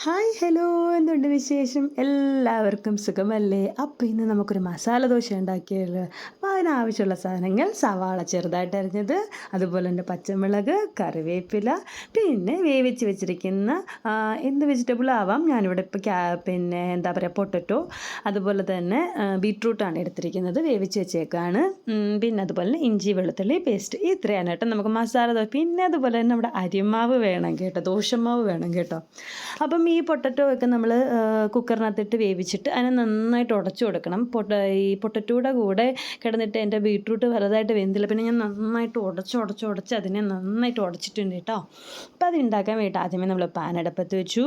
Hi hello, എന്തുണ്ട് വിശേഷം? എല്ലാവർക്കും സുഖമല്ലേ? അപ്പോൾ ഇന്ന് നമുക്കൊരു മസാല ദോശ ഉണ്ടാക്കിയല്ലോ. അപ്പോൾ അതിനാവശ്യമുള്ള സാധനങ്ങൾ: സവാള ചെറുതായിട്ട് അരിഞ്ഞത്, അതുപോലെ തന്നെ പച്ചമുളക്, കറിവേപ്പില, പിന്നെ വേവിച്ച് വെച്ചിരിക്കുന്ന എന്ത് വെജിറ്റബിൾ ആവാം. ഞാനിവിടെ ഇപ്പോൾ പിന്നെ എന്താ പറയുക, പൊട്ടറ്റോ, അതുപോലെ തന്നെ ബീട്രൂട്ടാണ് എടുത്തിരിക്കുന്നത്, വേവിച്ച് വെച്ചേക്കാണ്. പിന്നെ അതുപോലെ തന്നെ ഇഞ്ചി വെളുത്തുള്ളി പേസ്റ്റ്, ഇത്രയാണ് കേട്ടോ നമുക്ക് മസാല ദോശ. പിന്നെ അതുപോലെ തന്നെ നമ്മുടെ അരിമാവ് വേണം കേട്ടോ, ദോശമാവ് വേണം കേട്ടോ. അപ്പം ഈ പൊട്ടറ്റോ ഒക്കെ നമ്മൾ കുക്കറിനകത്തിട്ട് വേവിച്ചിട്ട് അതിനെ നന്നായിട്ട് ഉടച്ചു കൊടുക്കണം. ഈ പൊട്ടറ്റോയുടെ കൂടെ കിടന്നിട്ട് എൻ്റെ ബീട്രൂട്ട് വലുതായിട്ട് വെന്തില്ല. പിന്നെ ഞാൻ നന്നായിട്ട് ഉടച്ച് അതിനെ നന്നായിട്ട് ഉടച്ചിട്ടുണ്ട് കേട്ടോ. അപ്പോൾ അത് ഉണ്ടാക്കാൻ വേണ്ടിയിട്ട് ആദ്യമേ നമ്മൾ പാൻ അടുപ്പത്ത് വെച്ചു.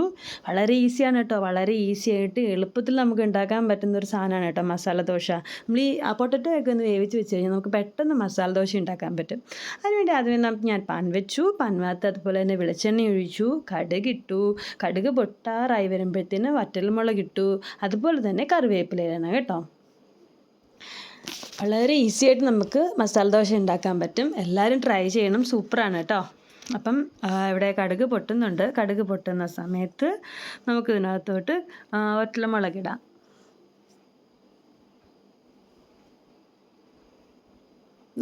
വളരെ ഈസിയാണ് കേട്ടോ, വളരെ ഈസി ആയിട്ട് എളുപ്പത്തിൽ നമുക്ക് ഉണ്ടാക്കാൻ പറ്റുന്ന ഒരു സാധനമാണ് കേട്ടോ മസാല ദോശ. നമ്മൾ ഈ പൊട്ടറ്റോ ഒക്കെ ഒന്ന് വേവിച്ച് വെച്ച് കഴിഞ്ഞാൽ നമുക്ക് പെട്ടെന്ന് മസാല ദോശ ഉണ്ടാക്കാൻ പറ്റും. അതിനുവേണ്ടി ആദ്യമേ ഞാൻ പാൻ വെച്ചു. പാനിനകത്ത് അതുപോലെ തന്നെ വെളിച്ചെണ്ണ ഒഴിച്ചു, കടുകിട്ടു. കടുക് പൊട്ടാറായി വരുമ്പോഴത്തേന് വറ്റൽമുളക് ഇട്ടു, അതുപോലെ തന്നെ കറിവേപ്പിലയാണ് കേട്ടോ. വളരെ ഈസി ആയിട്ട് നമുക്ക് മസാല ദോശ ഉണ്ടാക്കാൻ പറ്റും. എല്ലാവരും ട്രൈ ചെയ്യണം, സൂപ്പറാണ് കേട്ടോ. അപ്പം ഇവിടെ കടുക് പൊട്ടുന്നുണ്ട്. കടുക് പൊട്ടുന്ന സമയത്ത് നമുക്കിതിനകത്തോട്ട് വറ്റൽമുളക് ഇടാം.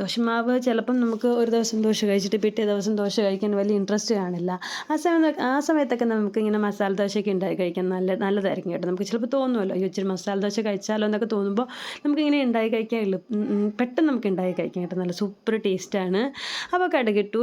ദോശമാവ് ചിലപ്പം നമുക്ക് ഒരു ദിവസം ദോശ കഴിച്ചിട്ട് പിറ്റേ ദിവസം ദോശ കഴിക്കാൻ വലിയ ഇൻട്രസ്റ്റ് കാണില്ല. ആ സമയത്തൊക്കെ നമുക്കിങ്ങനെ മസാല ദോശയൊക്കെ ഉണ്ടാക്കി കഴിക്കാൻ നല്ലതായിരിക്കും കേട്ടോ. നമുക്ക് ചിലപ്പോൾ തോന്നുമല്ലോ, ഇച്ചിരി മസാല ദോശ കഴിച്ചാലോ എന്നൊക്കെ തോന്നുമ്പോൾ നമുക്കിങ്ങനെ ഉണ്ടാക്കി കഴിക്കാൻ പെട്ടെന്ന് നമുക്ക് ഉണ്ടാക്കി കഴിക്കാൻ കേട്ടോ. നല്ല സൂപ്പർ ടേസ്റ്റാണ്. അപ്പോൾ കടുകിട്ടു.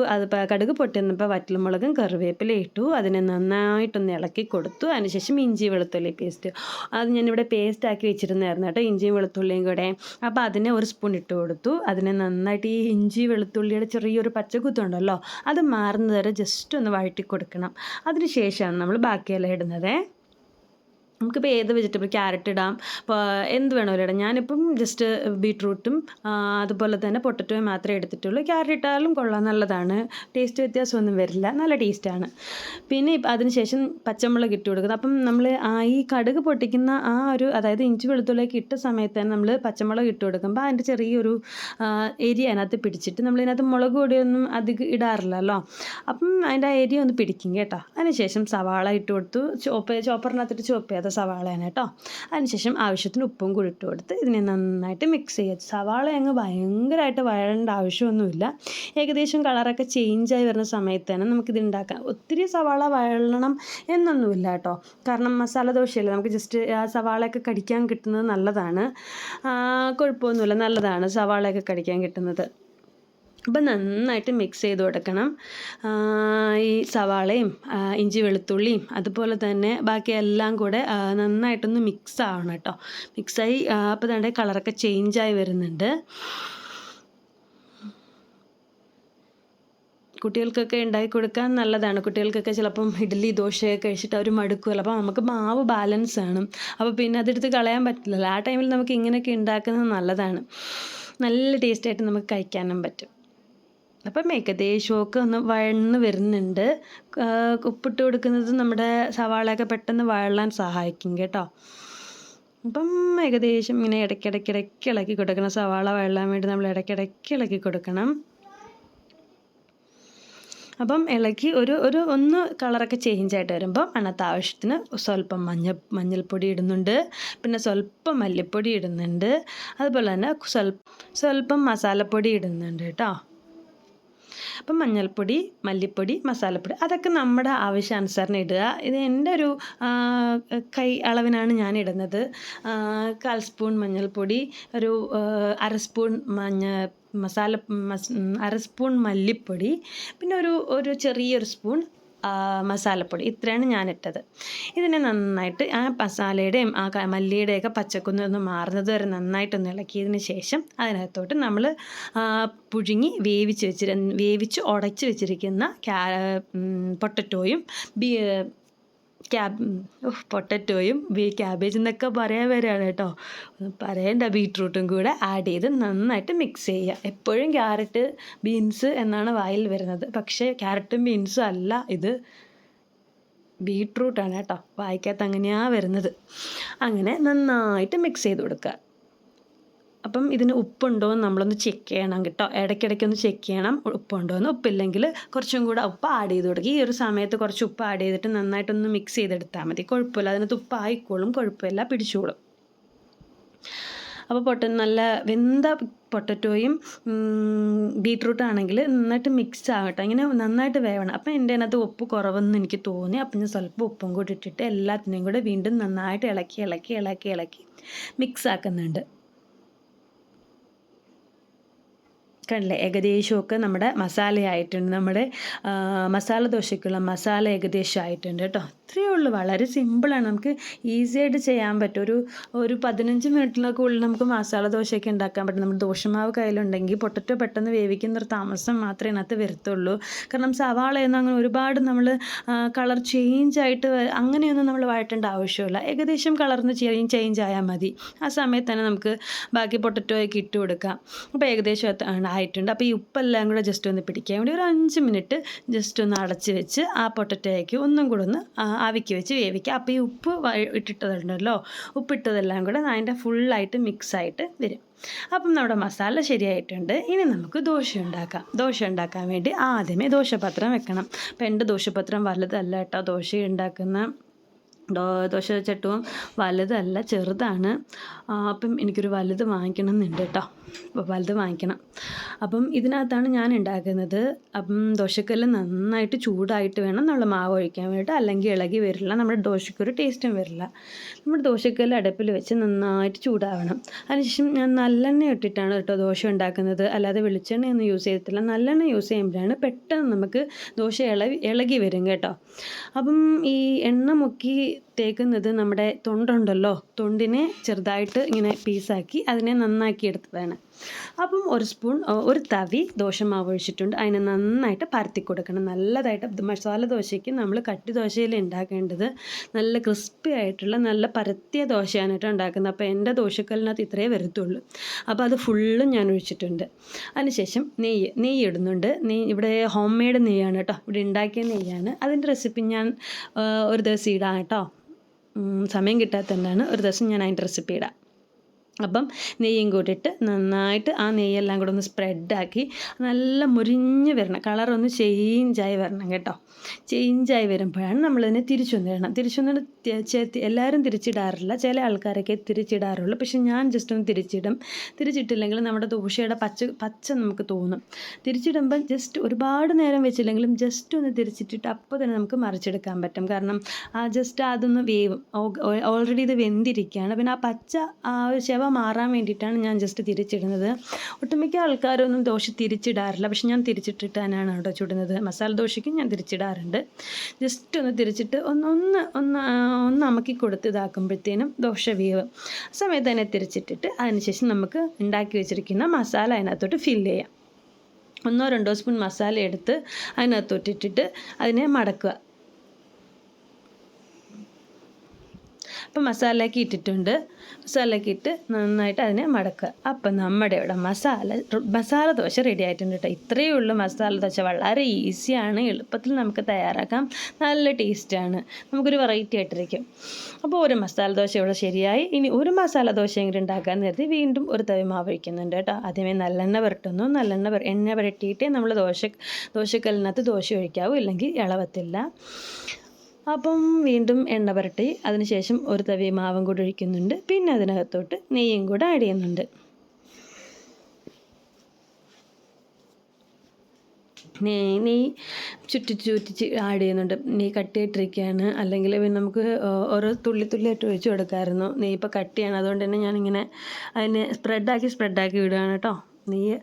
കടുക് പൊട്ടുന്നപ്പോൾ വറ്റൽമുളകും കറിവേപ്പില ഇട്ടു. അതിനെ നന്നായിട്ടൊന്ന് ഇളക്കി കൊടുത്തു. അതിനുശേഷം ഇഞ്ചി വെളുത്തുള്ളി പേസ്റ്റ്, അത് ഞാനിവിടെ പേസ്റ്റ് ആക്കി വെച്ചിരുന്നായിരുന്നു കേട്ടോ, ഇഞ്ചിയും വെളുത്തുള്ളിയും കൂടെ. അപ്പോൾ അതിനെ ഒരു സ്പൂൺ ഇട്ട് കൊടുത്തു. അതിനെ നന്നായിട്ട് ഈ ഇഞ്ചി വെളുത്തുള്ളിയുടെ ചെറിയൊരു പച്ചക്കുത്തുണ്ടല്ലോ, അത് മാറുന്നത് വരെ ജസ്റ്റ് ഒന്ന് വഴറ്റി കൊടുക്കണം. അതിന് ശേഷമാണ് നമ്മൾ ബാക്കിയെല്ലാം ഇടുന്നത്. നമുക്കിപ്പോൾ ഏത് വെജിറ്റബിൾ, ക്യാരറ്റ് ഇടാം, ഇപ്പോൾ എന്ത് വേണമെങ്കിലും ഇടാം. ഞാനിപ്പം ജസ്റ്റ് ബീട്രൂട്ടും അതുപോലെ തന്നെ പൊട്ടറ്റോയും മാത്രമേ എടുത്തിട്ടുള്ളൂ. ക്യാരറ്റ് ഇട്ടാലും കൊള്ളാം, നല്ലതാണ്, ടേസ്റ്റ് വ്യത്യാസമൊന്നും വരില്ല, നല്ല ടേസ്റ്റാണ്. പിന്നെ അതിന് ശേഷം പച്ചമുളക് ഇട്ട് കൊടുക്കുന്നത്. അപ്പം നമ്മൾ ഈ കടുക് പൊട്ടിക്കുന്ന അതായത് ഇഞ്ചി വെളുത്തുള്ളിലേക്ക് ഇട്ട സമയത്ത് തന്നെ നമ്മൾ പച്ചമുളക് ഇട്ട് കൊടുക്കുമ്പോൾ അതിൻ്റെ ചെറിയൊരു എരി അതിനകത്ത് പിടിച്ചിട്ട്, നമ്മളിതിനകത്ത് മുളക് പൊടിയൊന്നും അധികം ഇടാറില്ലല്ലോ, അപ്പം അതിൻ്റെ ആ എരി ഒന്ന് പിടിക്കും കേട്ടോ. അതിനുശേഷം സവാള ഇട്ട് കൊടുത്തു. ചോപ്പറിനകത്തിട്ട് ചോപ്പ് ചെയ്യാത്ത സവാളയാണ് കേട്ടോ. അതിനുശേഷം ആവശ്യത്തിന് ഉപ്പും കൂടി ഇട്ട് കൊടുത്ത് ഇതിനെ നന്നായിട്ട് മിക്സ് ചെയ്യുക. സവാള അങ്ങ് ഭയങ്കരമായിട്ട് വഴണ്ട ആവശ്യമൊന്നുമില്ല. ഏകദേശം കളറൊക്കെ ചേഞ്ചായി വരുന്ന സമയത്ത് തന്നെ നമുക്കിത് ഉണ്ടാക്കാം. ഒത്തിരി സവാള വഴണം എന്നൊന്നുമില്ല കേട്ടോ, കാരണം മസാല ദോശയല്ലേ, നമുക്ക് ജസ്റ്റ് ആ സവാളയൊക്കെ കടിക്കാൻ കിട്ടുന്നത് നല്ലതാണ്. കുഴപ്പമൊന്നുമില്ല, നല്ലതാണ് സവാളയൊക്കെ കടിക്കാൻ കിട്ടുന്നത്. അപ്പം നന്നായിട്ട് മിക്സ് ചെയ്ത് കൊടുക്കണം. ഈ സവാളയും ഇഞ്ചി വെളുത്തുള്ളിയും അതുപോലെ തന്നെ ബാക്കി എല്ലാം കൂടെ നന്നായിട്ടൊന്ന് മിക്സ് ആവണം കേട്ടോ. മിക്സായി അപ്പോൾ തന്നെ കളറൊക്കെ ചേഞ്ചായി വരുന്നുണ്ട്. കുട്ടികൾക്കൊക്കെ ഉണ്ടാക്കി കൊടുക്കാൻ നല്ലതാണ്. കുട്ടികൾക്കൊക്കെ ചിലപ്പം ഇഡ്ഡലി ദോശയൊക്കെ കഴിച്ചിട്ട് അവർ മടുക്കുമല്ലോ, അപ്പോൾ നമുക്ക് മാവ് ബാലൻസ് ആണ്, അപ്പോൾ പിന്നെ അതെടുത്ത് കളയാൻ പറ്റില്ലല്ലോ. ആ ടൈമിൽ നമുക്ക് ഇങ്ങനെയൊക്കെ ഉണ്ടാക്കുന്നത് നല്ലതാണ്, നല്ല ടേസ്റ്റായിട്ട് നമുക്ക് കഴിക്കാനും പറ്റും. അപ്പം ഏകദേശമൊക്കെ ഒന്ന് വഴന്ന് വരുന്നുണ്ട്. ഉപ്പിട്ട് കൊടുക്കുന്നത് നമ്മുടെ സവാളയൊക്കെ പെട്ടെന്ന് വഴലാൻ സഹായിക്കും കേട്ടോ. അപ്പം ഏകദേശം ഇങ്ങനെ ഇടയ്ക്കിടയ്ക്ക് ഇളക്കി കൊടുക്കണം. സവാള വഴലാൻ വേണ്ടി നമ്മൾ ഇടയ്ക്കിടയ്ക്ക് ഇളക്കി കൊടുക്കണം. അപ്പം ഇളക്കി ഒന്ന് കളറൊക്കെ ചേഞ്ചായിട്ട് വരുമ്പം അതിനകത്ത് ആവശ്യത്തിന് സ്വല്പം മഞ്ഞൾപ്പൊടി ഇടുന്നുണ്ട്, പിന്നെ സ്വല്പം മല്ലിപ്പൊടി ഇടുന്നുണ്ട്, അതുപോലെ തന്നെ സ്വല്പം മസാലപ്പൊടി ഇടുന്നുണ്ട് കേട്ടോ. അപ്പം മഞ്ഞൾപ്പൊടി, മല്ലിപ്പൊടി, മസാലപ്പൊടി അതൊക്കെ നമ്മുടെ ആവശ്യാനുസരണം ഇടുക. ഇത് എൻ്റെ ഒരു കൈ അളവിനാണ് ഞാൻ ഇടുന്നത്. 1/4 സ്പൂൺ മഞ്ഞൾപ്പൊടി, ഒരു 1/2 സ്പൂൺ അര സ്പൂൺ മല്ലിപ്പൊടി, പിന്നെ ഒരു ചെറിയൊരു സ്പൂൺ മസാലപ്പൊടി, ഇത്രയാണ് ഞാനിട്ടത്. ഇതിനെ നന്നായിട്ട് ആ മസാലയുടെയും ആ മല്ലിയുടെയൊക്കെ പച്ചക്കൊന്ന് മാറുന്നത് വരെ നന്നായിട്ടൊന്ന് ഇളക്കിയതിന് ശേഷം അതിനകത്തോട്ട് നമ്മൾ വേവിച്ച് ഉടച്ച് വെച്ചിരിക്കുന്ന പൊട്ടറ്റോയും ക്യാബേജ് എന്നൊക്കെ പറയാൻ വരികയാണ് കേട്ടോ, പറയേണ്ട, ബീട്രൂട്ടും കൂടെ ആഡ് ചെയ്ത് നന്നായിട്ട് മിക്സ് ചെയ്യുക. എപ്പോഴും ക്യാരറ്റ് ബീൻസ് എന്നാണ് വായിൽ വരുന്നത്, പക്ഷേ ക്യാരറ്റും ബീൻസും അല്ല, ഇത് ബീട്രൂട്ടാണ് കേട്ടോ, വായിക്കകത്ത് അങ്ങനെയാണ് വരുന്നത്. അങ്ങനെ നന്നായിട്ട് മിക്സ് ചെയ്ത് കൊടുക്കുക. അപ്പം ഇതിന് ഉപ്പുണ്ടോ എന്ന് നമ്മളൊന്ന് ചെക്ക് ചെയ്യണം കേട്ടോ. ഇടയ്ക്കിടയ്ക്കൊന്ന് ചെക്ക് ചെയ്യണം ഉപ്പുണ്ടോ എന്ന്. ഉപ്പില്ലെങ്കിൽ കുറച്ചും കൂടെ ഉപ്പ് ആഡ് ചെയ്ത് കൊടുക്കുക. ഈ ഒരു സമയത്ത് കുറച്ച് ഉപ്പ് ആഡ് ചെയ്തിട്ട് നന്നായിട്ടൊന്ന് മിക്സ് ചെയ്തെടുത്താൽ മതി. കുഴപ്പമില്ല, അതിനകത്ത് ഉപ്പായിക്കോളും, കുഴപ്പമില്ല, പിടിച്ചോളും. അപ്പോൾ നല്ല വെന്ത പൊട്ടറ്റോയും ബീട്രൂട്ട് ആണെങ്കിൽ നന്നായിട്ട് മിക്സ് ആകട്ടെ, ഇങ്ങനെ നന്നായിട്ട് വേവണം. അപ്പം എൻ്റെ അതിനകത്ത് ഉപ്പ് കുറവെന്ന് എനിക്ക് തോന്നി. അപ്പം ഞാൻ സ്വല്പം ഉപ്പും കൂടി ഇട്ടിട്ട് എല്ലാത്തിനെയും കൂടെ വീണ്ടും നന്നായിട്ട് ഇളക്കി മിക്സ് ആക്കുന്നുണ്ട്. കണ്ടില്ലേ, ഏകദേശമൊക്കെ നമ്മുടെ മസാലയായിട്ടുണ്ട്. നമ്മുടെ മസാല ദോശയ്ക്കുള്ള മസാല ഏകദേശം ആയിട്ടുണ്ട് കേട്ടോ. ഇത്രയേ ഉള്ളൂ, വളരെ സിമ്പിളാണ്, നമുക്ക് ഈസി ആയിട്ട് ചെയ്യാൻ പറ്റും. ഒരു 15 മിനിറ്റിനൊക്കെ ഉള്ളിൽ നമുക്ക് മസാല ദോശയൊക്കെ ഉണ്ടാക്കാൻ പറ്റും. നമ്മുടെ ദോശമാവ് കയ്യിലുണ്ടെങ്കിൽ പൊട്ടറ്റോ പെട്ടെന്ന് വേവിക്കുന്നൊരു താമസം മാത്രമേ ഇതിനകത്ത് വരത്തുള്ളൂ. കാരണം സവാളയൊന്നും അങ്ങനെ ഒരുപാട് നമ്മൾ കളർ ചേഞ്ച് ആയിട്ട് അങ്ങനെയൊന്നും നമ്മൾ വഴറ്റേണ്ട ആവശ്യമില്ല. ഏകദേശം കളർന്ന് ചേഞ്ച് ആയാൽ മതി. ആ സമയത്ത് തന്നെ നമുക്ക് ബാക്കി പൊട്ടറ്റോയൊക്കെ ഇട്ട് കൊടുക്കാം. അപ്പോൾ ഏകദേശം ആയിട്ടുണ്ട്. അപ്പോൾ ഈ ഉപ്പെല്ലാം കൂടെ ജസ്റ്റ് ഒന്ന് പിടിക്കാൻ വേണ്ടി ഒരു 5 മിനിറ്റ് ജസ്റ്റ് ഒന്ന് അടച്ച് വെച്ച് ആ പൊട്ടറ്റോയ്ക്ക് ഒന്നും കൂടെ ഒന്ന് ആവിക്ക് വെച്ച് വേവിക്കുക. അപ്പോൾ ഈ ഉപ്പ് ഇട്ടിട്ടതുണ്ടല്ലോ, ഉപ്പിട്ടതെല്ലാം കൂടെ അതിൻ്റെ ഫുള്ളായിട്ട് മിക്സായിട്ട് വരും. അപ്പം നമ്മുടെ മസാല ശരിയായിട്ടുണ്ട്. ഇനി നമുക്ക് ദോശ ഉണ്ടാക്കാൻ വേണ്ടി ആദ്യമേ ദോശപാത്രം വെക്കണം. അപ്പോൾ എൻ്റെ ദോശപാത്രം വലുതല്ല കേട്ടോ, ദോശ ഉണ്ടാക്കുന്ന ദോശ ചട്ടുവും വലുതല്ല, ചെറുതാണ്. അപ്പം എനിക്കൊരു വലുത് വാങ്ങിക്കണം എന്നുണ്ട് കേട്ടോ. അപ്പോൾ വലുത് വാങ്ങിക്കണം. അപ്പം ഇതിനകത്താണ് ഞാൻ ഉണ്ടാക്കുന്നത്. അപ്പം ദോശക്കല്ല് നന്നായിട്ട് ചൂടായിട്ട് വേണം നമ്മൾ മാവ് ഒഴിക്കാൻ വേണ്ടിയിട്ട്, അല്ലെങ്കിൽ ഇളകി വരില്ല, നമ്മുടെ ദോശക്കൊരു ടേസ്റ്റും വരില്ല. നമ്മുടെ ദോശക്കല്ല് അടുപ്പിൽ വെച്ച് നന്നായിട്ട് ചൂടാവണം. അതിനുശേഷം ഞാൻ നല്ലെണ്ണ ഇട്ടിട്ടാണ് കേട്ടോ ദോശ ഉണ്ടാക്കുന്നത്, അല്ലാതെ വെളിച്ചെണ്ണയൊന്നും യൂസ് ചെയ്തിട്ടില്ല. നല്ലെണ്ണ യൂസ് ചെയ്യുമ്പോഴാണ് പെട്ടെന്ന് നമുക്ക് ദോശ ഇളകി വരും കേട്ടോ. അപ്പം ഈ എണ്ണ മുക്കി തേക്കുന്നത് നമ്മുടെ തൊണ്ടുണ്ടല്ലോ, തൊണ്ടിനെ ചെറുതായിട്ട് ഇങ്ങനെ പീസാക്കി അതിനെ നന്നാക്കി എടുത്തതാണ്. അപ്പം ഒരു തവി ദോശമാവ് ഒഴിച്ചിട്ടുണ്ട്. അതിനെ നന്നായിട്ട് പരത്തി കൊടുക്കണം നല്ലതായിട്ട്. മസാല ദോശയ്ക്ക് നമ്മൾ കട്ടി ദോശയിൽ ഉണ്ടാക്കേണ്ടത് നല്ല ക്രിസ്പി ആയിട്ടുള്ള നല്ല പരത്തിയ ദോശയാണ് കേട്ടോ ഉണ്ടാക്കുന്നത്. അപ്പോൾ എൻ്റെ ദോശക്കല്ലിനകത്ത് ഇത്രയേ വരത്തുള്ളൂ. അപ്പോൾ അത് ഫുള്ളും ഞാൻ ഒഴിച്ചിട്ടുണ്ട്. അതിനുശേഷം നെയ്യ് ഇടുന്നുണ്ട്. ഇവിടെ ഹോം മെയ്ഡ് നെയ്യാണ് കേട്ടോ, ഇവിടെ ഉണ്ടാക്കിയ നെയ്യാണ്. അതിൻ്റെ റെസിപ്പി ഞാൻ ഒരു ദിവസം ഇടാം കേട്ടോ. സമയം കിട്ടാത്തതുകൊണ്ടാണ്, ഒരു ദിവസം ഞാൻ അതിൻ്റെ റെസിപ്പി ഇടാം. അപ്പം നെയ്യും കൂട്ടിയിട്ട് നന്നായിട്ട് ആ നെയ്യെല്ലാം കൂടെ ഒന്ന് സ്പ്രെഡാക്കി നല്ല മുരിഞ്ഞ് വരണം, കളറൊന്ന് ചേഞ്ചായി വരണം കേട്ടോ. ചേഞ്ചായി വരുമ്പോഴാണ് നമ്മളതിനെ തിരിച്ചൊന്നിട്ട് എല്ലാവരും തിരിച്ചിടാറില്ല, ചില ആൾക്കാരൊക്കെ തിരിച്ചിടാറുള്ളൂ. പക്ഷെ ഞാൻ ജസ്റ്റ് ഒന്ന് തിരിച്ചിടും. തിരിച്ചിട്ടില്ലെങ്കിൽ നമ്മുടെ ദോശയുടെ പച്ച നമുക്ക് തോന്നും. തിരിച്ചിടുമ്പം ജസ്റ്റ് ഒരുപാട് നേരം വെച്ചില്ലെങ്കിലും ജസ്റ്റ് ഒന്ന് തിരിച്ചിട്ടിട്ട് അപ്പോൾ തന്നെ നമുക്ക് മറിച്ചെടുക്കാൻ പറ്റും. കാരണം ജസ്റ്റ് അതൊന്ന് വേവും, ഓൾറെഡി ഇത് വെന്തിരിക്കുകയാണ്. പിന്നെ ആ പച്ച ആ ഒരു ചെവ മാറാൻ വേണ്ടിയിട്ടാണ് ഞാൻ ജസ്റ്റ് തിരിച്ചിടുന്നത്. ഒട്ടുമിക്ക ആൾക്കാരൊന്നും ദോശ തിരിച്ചിടാറില്ല, പക്ഷെ ഞാൻ തിരിച്ചിട്ടിട്ട് തന്നെയാണ് കേട്ടോ ചുടുന്നത്. മസാല ദോശയ്ക്ക് ഞാൻ തിരിച്ചിടാറുണ്ട്. ജസ്റ്റ് ഒന്ന് തിരിച്ചിട്ട് ഒന്ന് അമക്കി കൊടുത്ത് ഇതാക്കുമ്പോഴത്തേനും ദോശ വേവ്. ആ സമയത്ത് തന്നെ തിരിച്ചിട്ടിട്ട് അതിനുശേഷം നമുക്ക് ഉണ്ടാക്കി വെച്ചിരിക്കുന്ന മസാല അതിനകത്തോട്ട് ഫില്ല് ചെയ്യാം. 1-2 സ്പൂൺ മസാല എടുത്ത് അതിനകത്തോട്ടിട്ടിട്ട് അതിനെ മടക്കുക. അപ്പം മസാലയൊക്കെ ഇട്ട് നന്നായിട്ട് അതിനെ മടക്കുക. അപ്പം നമ്മുടെ ഇവിടെ മസാല ദോശ റെഡി ആയിട്ടുണ്ട് കേട്ടോ. ഇത്രയേ ഉള്ളൂ മസാല ദോശ. വളരെ ഈസിയാണ്, എളുപ്പത്തിൽ നമുക്ക് തയ്യാറാക്കാം, നല്ല ടേസ്റ്റാണ്, നമുക്കൊരു വെറൈറ്റി ആയിട്ടിരിക്കും. അപ്പോൾ ഒരു മസാല ദോശ ഇവിടെ ശരിയായി. ഇനി ഒരു മസാല ദോശ എങ്കിലും ഉണ്ടാക്കാൻ നേരത്തെ വീണ്ടും ഒരു തവി മാവ് ഒഴിക്കുന്നുണ്ട് കേട്ടോ. ആദ്യമേ എണ്ണ പുരട്ടിയിട്ടേ നമ്മൾ ദോശക്കല്ലിനകത്ത് ദോശ ഒഴിക്കാവൂ, ഇല്ലെങ്കിൽ ഇളവത്തില്ല. അപ്പം വീണ്ടും എണ്ണ പുരട്ടി അതിനുശേഷം ഒരു തവി മാവും കൂടി ഒഴിക്കുന്നുണ്ട്. പിന്നെ അതിനകത്തോട്ട് നെയ്യും കൂടെ ആഡ് ചെയ്യുന്നുണ്ട്. നെയ്യ് ചുറ്റിച്ച് ആഡ് ചെയ്യുന്നുണ്ട്. നെയ്യ് കട്ടിയായിട്ടിരിക്കുകയാണ്, അല്ലെങ്കിൽ പിന്നെ നമുക്ക് ഓരോ തുള്ളിയായിട്ട് ഒഴിച്ച് കൊടുക്കാമായിരുന്നു. നെയ്യ് ഇപ്പോൾ കട്ടിയാണ്, അതുകൊണ്ട് തന്നെ ഞാനിങ്ങനെ അതിനെ സ്പ്രെഡാക്കി വിടുകയാണ് കേട്ടോ. നെയ്യ്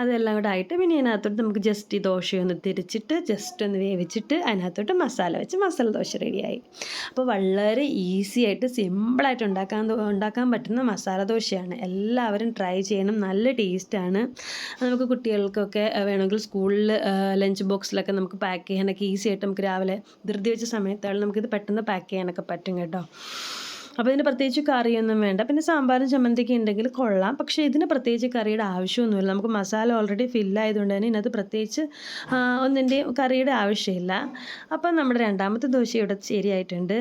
അതെല്ലാം കൂടെ ആയിട്ട് പിന്നെ അതിനകത്തോട്ട് നമുക്ക് ജസ്റ്റ് ഈ ദോശയൊന്ന് തിരിച്ചിട്ട് ജസ്റ്റ് ഒന്ന് വേവിച്ചിട്ട് അതിനകത്തോട്ട് മസാല വെച്ച് മസാല ദോശ റെഡിയായി. അപ്പോൾ വളരെ ഈസി ആയിട്ട് സിമ്പിളായിട്ട് ഉണ്ടാക്കാൻ പറ്റുന്ന മസാല ദോശയാണ്. എല്ലാവരും ട്രൈ ചെയ്യണം, നല്ല ടേസ്റ്റാണ്. നമുക്ക് കുട്ടികൾക്കൊക്കെ വേണമെങ്കിൽ സ്കൂളിൽ ലഞ്ച് ബോക്സിലൊക്കെ നമുക്ക് പാക്ക് ചെയ്യാനൊക്കെ ഈസി ആയിട്ട് നമുക്ക് രാവിലെ ധൃതി വെച്ച സമയത്താണ് നമുക്കിത് പെട്ടെന്ന് പാക്ക് ചെയ്യാനൊക്കെ പറ്റും കേട്ടോ. അപ്പോൾ ഇതിന് പ്രത്യേകിച്ച് കറിയൊന്നും വേണ്ട. പിന്നെ സാമ്പാറും ചമ്മന്തിയൊക്കെ ഉണ്ടെങ്കിൽ കൊള്ളാം. പക്ഷേ ഇതിന് പ്രത്യേകിച്ച് കറിയുടെ ആവശ്യമൊന്നുമില്ല. നമുക്ക് മസാല ഓൾറെഡി ഫില്ലായതുകൊണ്ട് തന്നെ ഇതിനകത്ത് പ്രത്യേകിച്ച് ഒന്നിൻ്റെയും കറിയുടെ ആവശ്യമില്ല. അപ്പം നമ്മുടെ രണ്ടാമത്തെ ദോശ ഇവിടെ ശരിയായിട്ടുണ്ട്.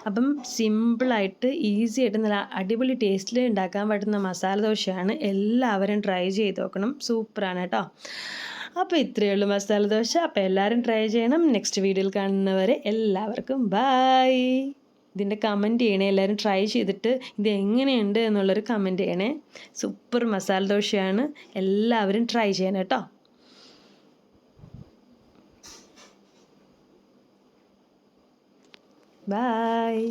അപ്പം സിമ്പിളായിട്ട് ഈസി ആയിട്ട് നല്ല അടിപൊളി ടേസ്റ്റിൽ ഉണ്ടാക്കാൻ പറ്റുന്ന മസാല ദോശയാണ്. എല്ലാവരും ട്രൈ ചെയ്ത് നോക്കണം. സൂപ്പറാണ് കേട്ടോ. അപ്പോൾ ഇത്രയേ ഉള്ളൂ മസാല ദോശ. അപ്പോൾ എല്ലാവരും ട്രൈ ചെയ്യണം. നെക്സ്റ്റ് വീഡിയോയിൽ കാണുന്നവരെ എല്ലാവർക്കും ബായ്. ഇതിൻ്റെ കമൻറ്റ് ചെയ്യണേ. എല്ലാവരും ട്രൈ ചെയ്തിട്ട് ഇത് എങ്ങനെയുണ്ട് എന്നുള്ളൊരു കമൻറ്റ് ചെയ്യണേ. സൂപ്പർ മസാല ദോശയാണ്. എല്ലാവരും ട്രൈ ചെയ്യണം കേട്ടോ. ബായ്.